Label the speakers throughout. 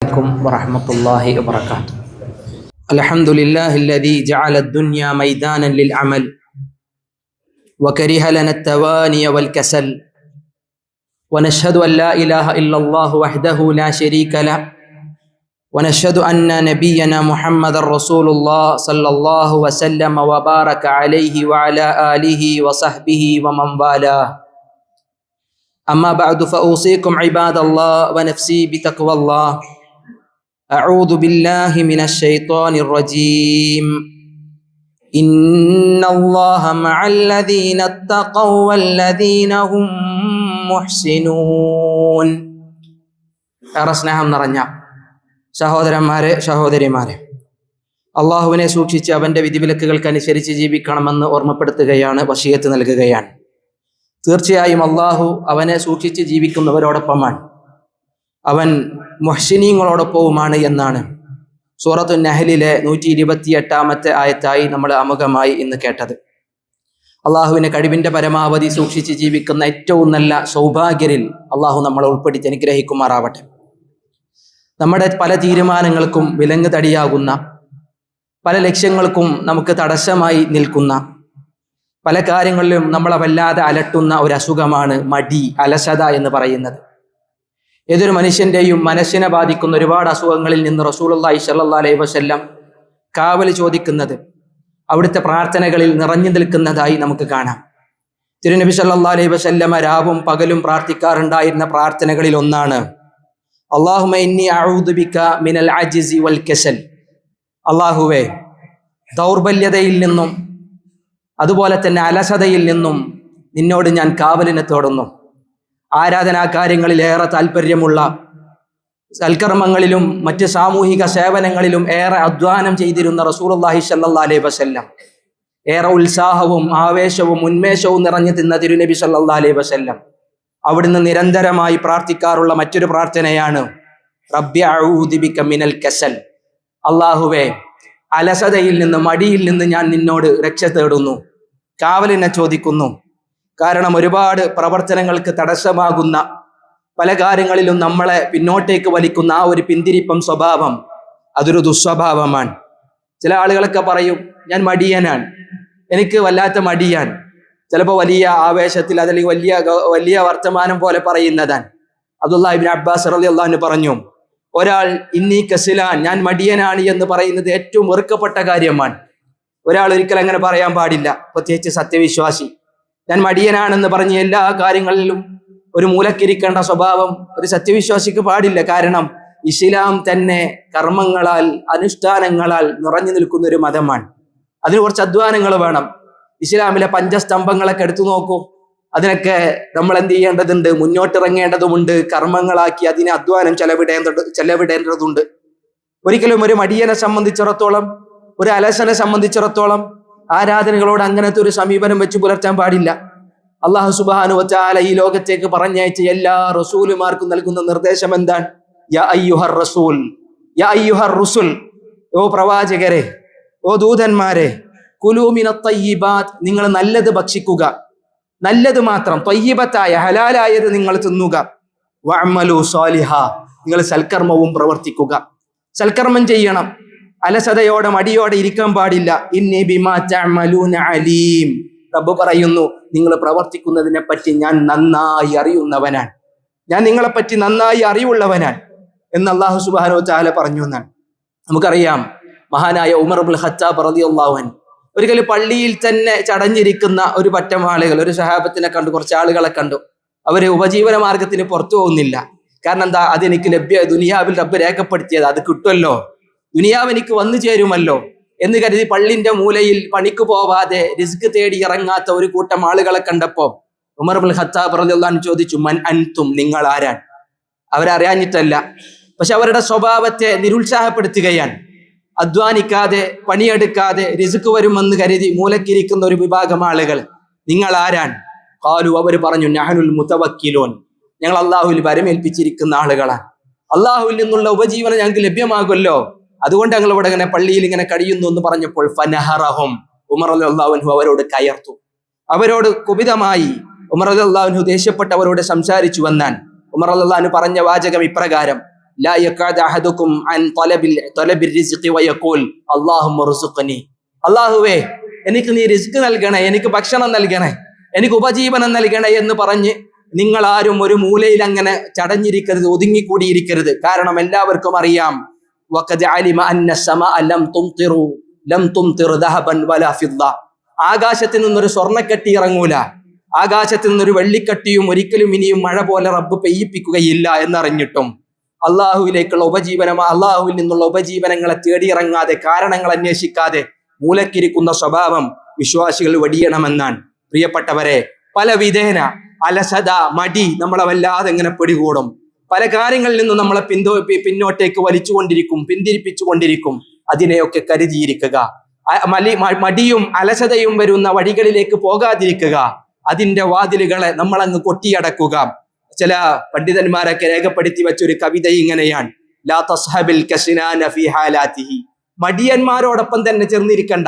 Speaker 1: عليكم ورحمة الله وبركاته. الحمد لله الذي جعل الدنيا ميدانا للعمل وكره لنا التواني والكسل، ونشهد أن لا إله إلا الله وحده لا شريك له، ونشهد أن نبينا محمد رسول الله صلى الله وسلم وبارك عليه وعلى آله وصحبه ومن والاه. أما بعد فأوصيكم عباد الله ونفسي بتقوى الله. أعوذ بالله من الشيطان الرجيم. إن الله مع الذين اتقوا والذين هم മുഹ്സിനൂൻ. ഏറെ സ്നേഹം നിറഞ്ഞ സഹോദരന്മാരെ, സഹോദരിമാരെ, അള്ളാഹുവിനെ സൂക്ഷിച്ച് അവൻ്റെ വിധിവിലക്കുകൾക്കനുസരിച്ച് ജീവിക്കണമെന്ന് ഓർമ്മപ്പെടുത്തുകയാണ്, വസിയത്ത് നൽകുകയാണ്. തീർച്ചയായും അള്ളാഹു അവനെ സൂക്ഷിച്ച് ജീവിക്കുന്നവരോടൊപ്പമാണ്, അവൻ മുഹ്സിനീങ്ങളോടൊപ്പവുമാണ് എന്നാണ് സൂറത്തു നഹ്ലിലെ 128 ആയത്തായി നമ്മൾ ആമുഖമായി ഇന്ന് കേട്ടത്. അള്ളാഹുവിനെ കഴിവിൻ്റെ പരമാവധി സൂക്ഷിച്ച് ജീവിക്കുന്ന ഏറ്റവും നല്ല സൗഭാഗ്യരിൽ അള്ളാഹു നമ്മളെ ഉൾപ്പെടുത്തി അനുഗ്രഹിക്കുമാറാവട്ടെ. നമ്മുടെ പല തീരുമാനങ്ങൾക്കും വിലങ്ങ് തടിയാകുന്ന, പല ലക്ഷ്യങ്ങൾക്കും നമുക്ക് തടസ്സമായി നിൽക്കുന്ന, പല കാര്യങ്ങളിലും നമ്മളെ വല്ലാതെ അലട്ടുന്ന ഒരു അസുഖമാണ് മടി, അലസത എന്ന് പറയുന്നത്. ഏതൊരു മനുഷ്യൻ്റെയും മനസ്സിനെ ബാധിക്കുന്ന ഒരുപാട് അസുഖങ്ങളിൽ നിന്ന് റസൂലുള്ളാഹി സ്വല്ലല്ലാഹു അലൈഹി വസല്ലം കാവൽ ചോദിക്കുന്നത് അവിടുത്തെ പ്രാർത്ഥനകളിൽ നിറഞ്ഞു നിൽക്കുന്നതായി നമുക്ക് കാണാം. തിരുനബി സ്വല്ലല്ലാഹു അലൈഹി വസല്ലമ രാവും പകലും പ്രാർത്ഥിക്കാറുണ്ടായിരുന്ന പ്രാർത്ഥനകളിൽ ഒന്നാണ് അല്ലാഹുമ്മ ഇന്നി അഊദു ബിക മിനൽ അജ്സി വൽ കസൽ. അല്ലാഹുവേ, ദൗർബല്യതയിൽ നിന്നും അതുപോലെ തന്നെ അലസതയിൽ നിന്നും നിന്നോട് ഞാൻ കാവലിനെ തേടുന്നു. ആരാധനാ കാര്യങ്ങളിൽ ഏറെ താല്പര്യമുള്ള, സൽക്കർമ്മങ്ങളിലും മറ്റ് സാമൂഹിക സേവനങ്ങളിലും ഏറെ അധ്വാനം ചെയ്തിരുന്ന റസൂലുള്ളാഹി സ്വല്ലല്ലാഹു അലൈഹി വസല്ലം, ഏറെ ഉത്സാഹവും ആവേശവും ഉന്മേഷവും നിറഞ്ഞു തിന്ന തിരുനബി സ്വല്ലല്ലാഹു അലൈഹി വസല്ലം അവിടുന്ന് നിരന്തരമായി പ്രാർത്ഥിക്കാറുള്ള മറ്റൊരു പ്രാർത്ഥനയാണ് റബ്ബി അഊദു ബിക മിനൽ കസൽ. അല്ലാഹുവേ, അലസതയിൽ നിന്ന്, മടിയിൽ നിന്ന് ഞാൻ നിന്നോട് രക്ഷ തേടുന്നു, കാവലിനെ ചോദിക്കുന്നു. കാരണം ഒരുപാട് പ്രവർത്തനങ്ങൾക്ക് തടസ്സമാകുന്ന, പല കാര്യങ്ങളിലും നമ്മളെ പിന്നോട്ടേക്ക് വലിക്കുന്ന ആ ഒരു പിന്തിരിപ്പം സ്വഭാവം, അതൊരു ദുസ്വഭാവമാണ്. ചില ആളുകളൊക്കെ പറയും, ഞാൻ മടിയനാണ്, എനിക്ക് വല്ലാത്ത മടിയാൻ. ചിലപ്പോൾ വലിയ ആവേശത്തിൽ അതല്ലെങ്കിൽ വലിയ വർത്തമാനം പോലെ പറയുന്നതാണ്. അബ്ദുല്ലാഹി ഇബ്നു അബ്ബാസ് റളിയല്ലാഹു അൻഹു പറഞ്ഞു, ഒരാൾ ഇന്നി കസിലാൻ, ഞാൻ മടിയനാണ് എന്ന് പറയുന്നത് ഏറ്റവും വെറുക്കപ്പെട്ട കാര്യമാണ്. ഒരാൾ ഒരിക്കലും അങ്ങനെ പറയാൻ പാടില്ല, പ്രത്യേകിച്ച് സത്യവിശ്വാസി. ഞാൻ മടിയനാണെന്ന് പറഞ്ഞ് എല്ലാ കാര്യങ്ങളിലും ഒരു മൂലക്കിരിക്കേണ്ട സ്വഭാവം ഒരു സത്യവിശ്വാസിക്ക് പാടില്ല. കാരണം ഇസ്ലാം തന്നെ കർമ്മങ്ങളാൽ, അനുഷ്ഠാനങ്ങളാൽ നിറഞ്ഞു നിൽക്കുന്ന ഒരു മതമാണ്. അതിന് കുറച്ച് അധ്വാനങ്ങൾ വേണം. ഇസ്ലാമിലെ പഞ്ചസ്തംഭങ്ങളൊക്കെ എടുത്തു നോക്കൂ, അതിനൊക്കെ നമ്മൾ എന്ത് ചെയ്യേണ്ടതുണ്ട്? മുന്നോട്ടിറങ്ങേണ്ടതുമുണ്ട്. കർമ്മങ്ങളാക്കി അതിന് അധ്വാനം ചെലവിടേണ്ടതുണ്ട്. ഒരിക്കലും ഒരു മടിയനെ സംബന്ധിച്ചിടത്തോളം, ഒരു അലസനെ സംബന്ധിച്ചിടത്തോളം ആരാധനകളോട് അങ്ങനത്തെ ഒരു സമീപനം വെച്ച് പുലർത്താൻ പാടില്ല. അല്ലാഹു സുബ്ഹാനഹു വ തആല ഈ ലോകത്തേക്ക് പറഞ്ഞയച്ച എല്ലാ റസൂലുമാർക്കും നൽകുന്ന നിർദ്ദേശം എന്താണ്? യാ അയ്യുഹർ റസൂൽ, യാ അയ്യുഹർ റുസുൽ, ഓ പ്രവാചകരെ, ഓ ദൂതന്മാരെ, കുലൂ മിനത് തയ്യിബാത്ത്, നിങ്ങൾ നല്ലത് ഭക്ഷിക്കുക, നല്ലത് മാത്രം, തയ്യിബത്തായ ഹലാലായത് നിങ്ങൾ തിന്നുക. വഅമലു സാലിഹാ, നിങ്ങൾ സൽക്കർമ്മവും പ്രവർത്തിക്കുക. സൽക്കർമ്മം ചെയ്യണം, അലസതയോടെ മടിയോടെ ഇരിക്കാൻ പാടില്ല. ഇന്നി ബിമാ തഅമലൂന അലീം, റബ്ബ് പറയുന്നു, നിങ്ങൾ പ്രവർത്തിക്കുന്നതിനെ പറ്റി ഞാൻ നന്നായി അറിയുന്നവനാണ്, ഞാൻ നിങ്ങളെപ്പറ്റി നന്നായി അറിവുള്ളവനാണ് എന്ന് അല്ലാഹു സുബ്ഹാനഹു വ തആല പറഞ്ഞു എന്നാണ്. നമുക്കറിയാം, മഹാനായ ഉമർ ഇബ്നുൽ ഖത്താബ് റളിയല്ലാഹു അൻഹു ഒരിക്കലും പള്ളിയിൽ തന്നെ ചടഞ്ഞിരിക്കുന്ന ഒരു പറ്റം ആളുകൾ, ഒരു സഹാബത്തിനെ കണ്ടു, കുറച്ച് ആളുകളെ കണ്ടു. അവര് ഉപജീവന മാർഗത്തിന് പുറത്തു പോകുന്നില്ല. കാരണം എന്താ? അതെനിക്ക് ദുനിയാവിൽ റബ്ബ് രേഖപ്പെടുത്തിയത്, അത് കിട്ടുമല്ലോ, ദുനിയാവ് എനിക്ക് വന്നു ചേരുമല്ലോ എന്ന് കരുതി പള്ളിന്റെ മൂലയിൽ പണിക്ക് പോവാതെ റിസ്ക് തേടി ഇറങ്ങാത്ത ഒരു കൂട്ടം ആളുകളെ കണ്ടപ്പോ ഉമർ ഇബ്നുൽ ഖത്താബ് റളിയല്ലാഹു അൻഹു ചോദിച്ചു, മൻ അൻതും, നിങ്ങൾ ആരാണ്? അവരറിയാഞ്ഞിട്ടല്ല, പക്ഷെ അവരുടെ സ്വഭാവത്തെ നിരുത്സാഹപ്പെടുത്തുകയാണ്. അധ്വാനിക്കാതെ, പണിയെടുക്കാതെ റിസ്ക് വരുമെന്ന് കരുതി മൂലക്കിരിക്കുന്ന ഒരു വിഭാഗം ആളുകൾ, നിങ്ങൾ ആരാണ്? ഖാലു, അവർ പറഞ്ഞു, നഹ്നുൽ മുതവക്കിലൂൻ, ഞങ്ങൾ അല്ലാഹുവിൽ വരമേൽപ്പിച്ചിരിക്കുന്ന ആളുകളാണ്, അല്ലാഹുവിൽ നിന്നുള്ള ഉപജീവനം ഞങ്ങൾക്ക് ലഭ്യമാകുമല്ലോ, അതുകൊണ്ട് ഞങ്ങൾ ഇവിടെ ഇങ്ങനെ പള്ളിയിൽ ഇങ്ങനെ കഴിയുന്നു എന്ന് പറഞ്ഞപ്പോൾ ഫനഹറഹും, ഉമർ റളിയല്ലാഹു അൻഹു അവരോട് കയർത്തു, അവരോട് കുപിതമായി ഉമർ റളിയല്ലാഹു അൻഹു ദേഷ്യപ്പെട്ട് അവരോട് സംസാരിച്ചു വന്നാൻ. ഉമർ റളിയല്ലാഹു അൻഹു പറഞ്ഞ വാചകം ഇപ്രകാരം, ലാ യഖഅദു അഹദുകും അൻ തലബിർ റിസ്ഖി വയഖൂൽ അല്ലാഹുമ്മ ർസുഖ്നി, അല്ലാഹുവേ എനിക്ക് നീ റിസ്ക് നൽകണേ, എനിക്ക് ഭക്ഷണം നൽകണേ, എനിക്ക് ഉപജീവനം നൽകണേ എന്ന് പറഞ്ഞ് നിങ്ങൾ ആരും ഒരു മൂലയിൽ അങ്ങനെ ചടഞ്ഞിരിക്കരുത്, ഒതുങ്ങിക്കൂടിയിരിക്കരുത്. കാരണം എല്ലാവർക്കും അറിയാം, വഖദ് അലിമ അന്ന സമാഅ ലം തുംതിർ ദഹബൻ വലാ ഫിദ്ദ, ആകാശത്തിൽ നിന്നൊരു സ്വർണ്ണക്കട്ടി ഇറങ്ങൂല, ആകാശത്തിൽ നിന്നൊരു വെള്ളിക്കട്ടിയും ഒരിക്കലും ഇനിയും മഴ പോലെ റബ്ബ് പെയ്യിപ്പിക്കുകയില്ല എന്നറിഞ്ഞിട്ടും അള്ളാഹുവിലേക്കുള്ള അള്ളാഹുവിൽ നിന്നുള്ള ഉപജീവനങ്ങളെ തേടിയിറങ്ങാതെ, കാരണങ്ങൾ അന്വേഷിക്കാതെ മൂലക്കിരിക്കുന്ന സ്വഭാവം വിശ്വാസികൾ വെടിയണമെന്നാണ്. പ്രിയപ്പെട്ടവരെ, പല വിധേന അലസത, മടി നമ്മളെ വല്ലാതെ ഇങ്ങനെ പിടികൂടും. പല കാര്യങ്ങളിൽ നിന്നും നമ്മളെ പിന്നോട്ടേക്ക് വലിച്ചുകൊണ്ടിരിക്കും, പിന്തിരിപ്പിച്ചുകൊണ്ടിരിക്കും. അതിനെയൊക്കെ കരുതിയിരിക്കുക. മടിയും അലസതയും വരുന്ന വഴികളിലേക്ക് പോകാതിരിക്കുക. അതിന്റെ വാതിലുകളെ നമ്മളങ്ങ് കൊട്ടിയടക്കുക. ചില പണ്ഡിതന്മാരൊക്കെ രേഖപ്പെടുത്തി വെച്ചൊരു കവിത ഇങ്ങനെയാണ്: ലാ തസ്ഹബിൽ കസ്നാന ഫീ ഹാലാതിഹി, മടിയന്മാരോടൊപ്പം തന്നെ ചേർന്നിരിക്കണ്ട,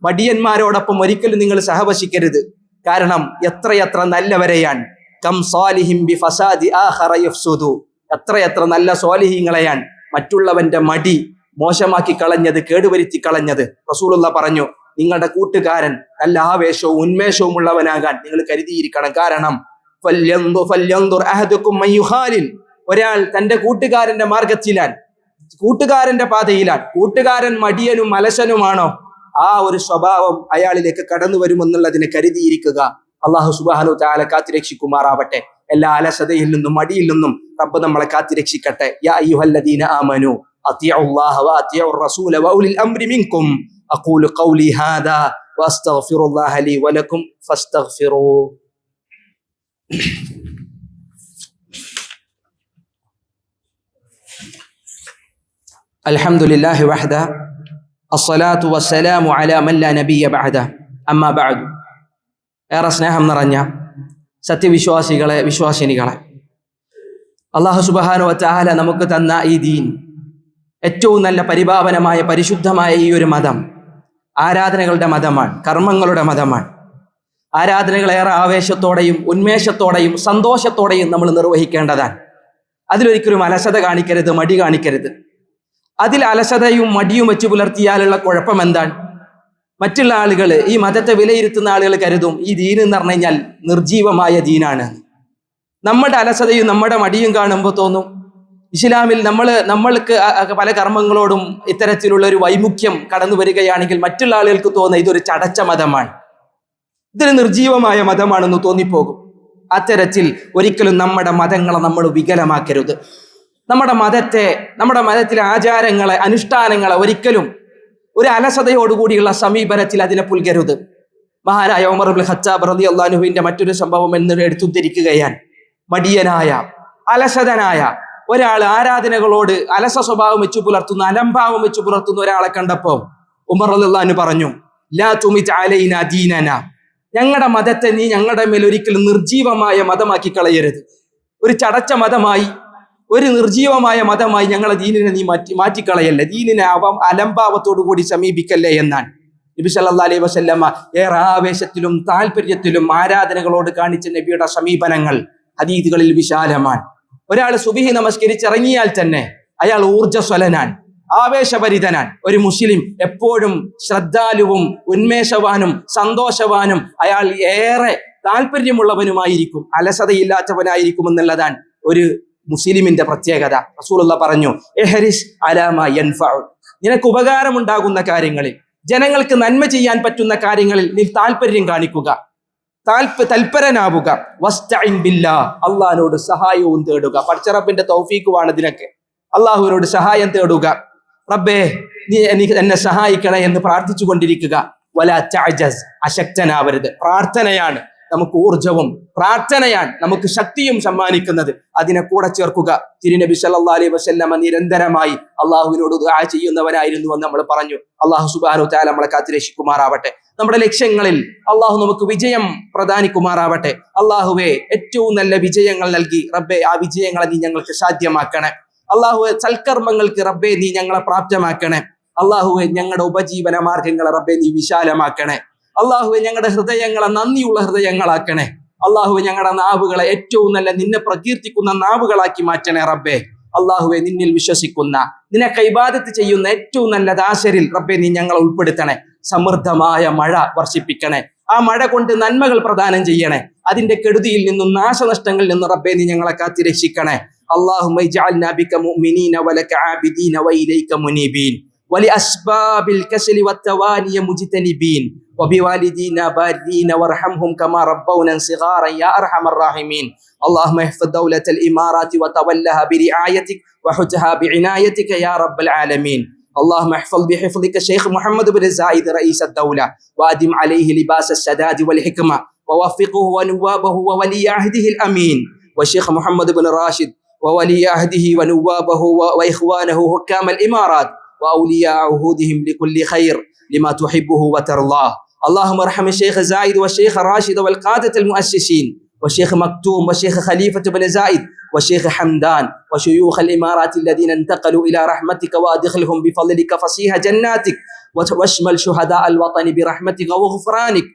Speaker 1: മടിയന്മാരോടൊപ്പം ഒരിക്കലും നിങ്ങൾ സഹവസിക്കരുത്. കാരണം എത്രയെത്ര നല്ലവരെയാണ്, കം സാലിഹിൻ ബി ഫസാദി ആഖറ യഫ്സുദു, എത്രയെത്ര നല്ല സ്വാലിഹീങ്ങളെയാണ് മറ്റുള്ളവന്റെ മടി മോശമാക്കി കളഞ്ഞത്, കേടുവരുത്തി കളഞ്ഞത്. റസൂലുള്ളാഹി പറഞ്ഞു, നിങ്ങളുടെ കൂട്ടുകാരൻ നല്ല ആവേശവും ഉന്മേഷവും ഉള്ളവനാകാൻ നിങ്ങൾ കരുതിയിരിക്കണം. കാരണം ഫല്യൻദുർ അഹദുകും മൻ യുഖാലിൽ, ഒരാൾ തന്റെ കൂട്ടുകാരന്റെ മാർഗത്തിലാണ്, കൂട്ടുകാരന്റെ പാതയിലാണ്, കൂട്ടുകാരൻ മടിയനും അലസനുമാണോ, ആ ഒരു സ്വഭാവം അയാളിലേക്ക് കടന്നു വരുമെന്നുള്ളതിനെ കരുതിയിരിക്കുക. അല്ലാഹു സുബ്ഹാനഹു തആല കാത്തുരക്ഷിക്കുമാറാവട്ടെ. എല്ലാ അലസതയിൽ നിന്നും മടിയിൽ നിന്നും റബ്ബ് നമ്മളെ കാത്തുരക്ഷിക്കട്ടെ. യാ അയ്യുഹല്ലദീന ആമനു അത്തിഉല്ലാഹ വഅത്തിഉർ റസൂല വഉലിൽ അംരി മിൻകും അഖൂലു ഖൗലി ഹാദാ വഅസ്തഗ്ഫിറുല്ലാഹ ലി വലക്കും ഫസ്തഗ്ഫിറൂ. അൽഹംദുലില്ലാഹി വഹദ അസ്സലാത്തു വസ്സലാമു അലാ മൻ ലാ നബിയ്യ ബഅദ അമ്മാ ബഅദ്. ഏറെ സ്നേഹം നിറഞ്ഞ സത്യവിശ്വാസികളെ, വിശ്വാസിനികളെ, അല്ലാഹു സുബ്ഹാനഹു വ തആല നമുക്ക് തന്ന ഈ ദീൻ, ഏറ്റവും നല്ല പരിപാവനമായ പരിശുദ്ധമായ ഈ ഒരു മതം ആരാധനകളുടെ മതമാണ്, കർമ്മങ്ങളുടെ മതമാണ്. ആരാധനകൾ ഏറെ ആവേശത്തോടെയും ഉന്മേഷത്തോടെയും സന്തോഷത്തോടെയും നമ്മൾ നിർവഹിക്കേണ്ടതാണ്. അതിലൊരിക്കലും അലസത കാണിക്കരുത്, മടി കാണിക്കരുത്. അതിൽ അലസതയും മടിയും വെച്ച് പുലർത്തിയാലുള്ള കുഴപ്പം എന്താണ്? മറ്റുള്ള ആളുകൾ, ഈ മതത്തെ വിലയിരുത്തുന്ന ആളുകൾ കരുതും ഈ ദീൻ എന്ന് പറഞ്ഞു കഴിഞ്ഞാൽ നിർജീവമായ ദീനാണ്. നമ്മുടെ അലസതയും നമ്മുടെ മടിയും കാണുമ്പോൾ തോന്നും ഇസ്ലാമിൽ നമ്മൾക്ക് പല കർമ്മങ്ങളോടും ഇത്തരത്തിലുള്ള ഒരു വൈമുഖ്യം കടന്നു വരികയാണെങ്കിൽ മറ്റുള്ള ആളുകൾക്ക് തോന്നുന്ന ഇതൊരു ചടച്ച മതമാണ്, ഇതൊരു നിർജീവമായ മതമാണെന്ന് തോന്നിപ്പോകും. അത്തരത്തിൽ ഒരിക്കലും നമ്മുടെ മതങ്ങളെ നമ്മൾ വികലമാക്കരുത്. നമ്മുടെ മതത്തിലെ ആചാരങ്ങളെ, അനുഷ്ഠാനങ്ങളെ ഒരിക്കലും ഒരു അലസതയോടുകൂടിയുള്ള സമീപനത്തിൽ അതിനെ പുൽകരുത്. മഹാനായ ഉമർ ഇബ്നുൽ ഖത്താബ് റളിയല്ലാഹു അൻഹുവിന്റെ മറ്റൊരു സംഭവം എന്ന് എടുത്തുദ്ധരിക്കുകയാണ്. മടിയനായ അലസതനായ ഒരാൾ ആരാധനകളോട് അലസ സ്വഭാവം വെച്ച് പുലർത്തുന്ന, അലംഭാവം വെച്ച് പുലർത്തുന്ന ഒരാളെ കണ്ടപ്പോൾ ഉമർ റളിയല്ലാഹു അൻഹു പറഞ്ഞു, ലാ തുമിത് അലൈനാ ദീനനാ, ഞങ്ങളുടെ മതത്തെ നീ ഞങ്ങളുടെ മേൽ ഒരിക്കലും നിർജീവമായ മതമാക്കി കളയരുത്. ഒരു ചടച്ച മതമായി, ഒരു നിർജീവമായ മതമായി ഞങ്ങളെ ദീനിനെ നീ മാറ്റിക്കളയല്ലേ, ദീനിനെ അലംഭാവത്തോടു കൂടി സമീപിക്കല്ലേ എന്നാണ് നബി സല്ലല്ലാഹു അലൈഹി വസല്ലമ ഏറെ ആവേശത്തിലും താല്പര്യത്തിലും ആരാധനകളോട് കാണിച്ച നബിയുടെ സമീപനങ്ങൾ ഹദീസുകളിൽ വിശാലമാണ്. ഒരാൾ സുബ്ഹി നമസ്കരിച്ചിറങ്ങിയാൽ തന്നെ അയാൾ ഊർജ്ജസ്വലനാണ്, ആവേശഭരിതനാൻ. ഒരു മുസ്ലിം എപ്പോഴും ശ്രദ്ധാലുവും ഉന്മേഷവാനും സന്തോഷവാനും അയാൾ ഏറെ താല്പര്യമുള്ളവനുമായിരിക്കും, അലസതയില്ലാത്തവനായിരിക്കും എന്നുള്ളതാണ് ഒരു മുസ്ലിമിന്റെ പ്രത്യേകത. റസൂലുള്ളാഹി പറഞ്ഞു, ഇഹ്രിസ് അലാ മാ യൻഫഉ, നിനക്ക് ഉപകാരമുണ്ടാകുന്ന കാര്യങ്ങളിൽ, ജനങ്ങൾക്ക് നന്മ ചെയ്യാൻ പറ്റുന്ന കാര്യങ്ങളിൽ നീ താല്പര്യം കാണിക്കുക, തൽപരനാവുക. വസ്തഇൻ ബില്ലാഹ്, അള്ളാഹിനോട് സഹായവും തേടുക. പടച്ചറബിന്റെ തൗഫീഖുമാണ് ഇതിനൊക്കെ. അള്ളാഹുവിനോട് സഹായം തേടുക. റബ്ബേ നീ എന്നെ സഹായിക്കണേ എന്ന് പ്രാർത്ഥിച്ചു കൊണ്ടിരിക്കുക. വലാ തഅജസ്, അശക്തനാവരുത്. പ്രാർത്ഥനയാണ് നമുക്ക് ഊർജവും, പ്രാർത്ഥനയാണ് നമുക്ക് ശക്തിയും സമ്മാനിക്കുന്നത്. അതിനെ കൂടെ ചേർക്കുക. തിരുനബി സല്ലല്ലാഹു അലൈഹി വസല്ലമ നിരന്തരമായി അള്ളാഹുവിനോട് ദുആ ചെയ്യുന്നവനായിരുന്നു എന്ന് നമ്മൾ പറഞ്ഞു. അള്ളാഹു സുബ്ഹാനഹു വ തആല നമ്മളെ കാത്തുരക്ഷിക്കുമാറാവട്ടെ. നമ്മുടെ ലക്ഷ്യങ്ങളിൽ അള്ളാഹു നമുക്ക് വിജയം പ്രദാനിക്കുമാറാവട്ടെ. അള്ളാഹുവെ ഏറ്റവും നല്ല വിജയങ്ങൾ നൽകി റബ്ബെ ആ വിജയങ്ങളെ നീ ഞങ്ങൾക്ക് സാധ്യമാക്കണേ. അള്ളാഹുവെ സൽക്കർമ്മങ്ങൾക്ക് റബ്ബെ നീ ഞങ്ങളെ പ്രാപ്തമാക്കണേ. അള്ളാഹുവെ ഞങ്ങളുടെ ഉപജീവന മാർഗങ്ങളെ റബ്ബെ നീ വിശാലമാക്കണേ. അള്ളാഹുവെ ഞങ്ങളുടെ ഹൃദയങ്ങളെ നന്ദിയുള്ള ഹൃദയങ്ങളാക്കണേ. അള്ളാഹുവെ ഞങ്ങളുടെ നാവുകളെ ഏറ്റവും നല്ല നിന്നെ പ്രകീർത്തിക്കുന്ന നാവുകളാക്കി മാറ്റണേ റബ്ബെ. അള്ളാഹുവെ നിന്നിൽ വിശ്വസിക്കുന്ന നിനക്ക് ഇബാദത്ത് ചെയ്യുന്ന ഏറ്റവും നല്ല ദാസരിൽ റബ്ബെ നീ ഞങ്ങളെ ഉൾപ്പെടുത്തണേ. സമൃദ്ധമായ മഴ വർഷിപ്പിക്കണേ. ആ മഴ കൊണ്ട് നന്മകൾ പ്രദാനം ചെയ്യണേ. അതിന്റെ കെടുതിയിൽ നിന്നും നാശനഷ്ടങ്ങളിൽ നിന്നും റബ്ബെ നീ ഞങ്ങളെ കാത്തിരക്ഷിക്കണേ. اللهم اجعلنا بك مؤمنين ولك عابدين وإليك منيبين ولأسباب الكسل والتواني مجتنبين وبوالدينا بارين وارحمهم كما ربونا صغارا يا أرحم الراحمين. اللهم احفظ دولة الإمارات وتولها برعايتك وحجها بعنايتك يا رب العالمين. اللهم احفظ بحفظك الشيخ محمد بن زايد رئيس الدولة وأدم عليه لباس السداد والحكمة ووفقه ونوابه وولي عهده الأمين والشيخ محمد بن راشد وولي عهده ونوابه وإخوانه حكام الإمارات وأولياء عهودهم لكل خير لما تحبه وترضاه. اللهم ارحم الشيخ زايد والشيخ راشد والقادة المؤسسين والشيخ مكتوم والشيخ خليفة بن زايد والشيخ حمدان وشيوخ الإمارات الذين انتقلوا إلى رحمتك وأدخلهم بفضلك فصيح جناتك واشمل شهداء الوطن برحمتك وغفرانك.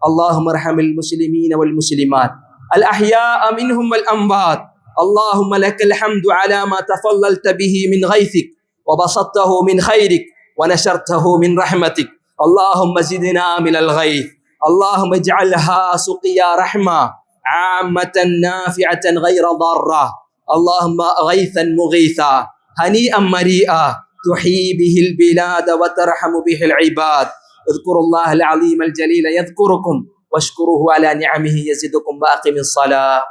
Speaker 1: اللهم ارحم المسلمين والمسلمات الأحياء منهم والأموات. اللهم لك الحمد على ما تفضلت به من غيثك وبسطته من خيرك ونشرته من رحمتك. اللهم زدنا من الغيث. اللهم اجعلها سقيا رحمة عامة نافعة غير ضارة. اللهم غيثا مغيثا هنيئا مريئا تحيي به البلاد وترحم به العباد. اذكروا الله العظيم الجليل يذكركم واشكروه على نعمه يزدكم وأقم الصلاة.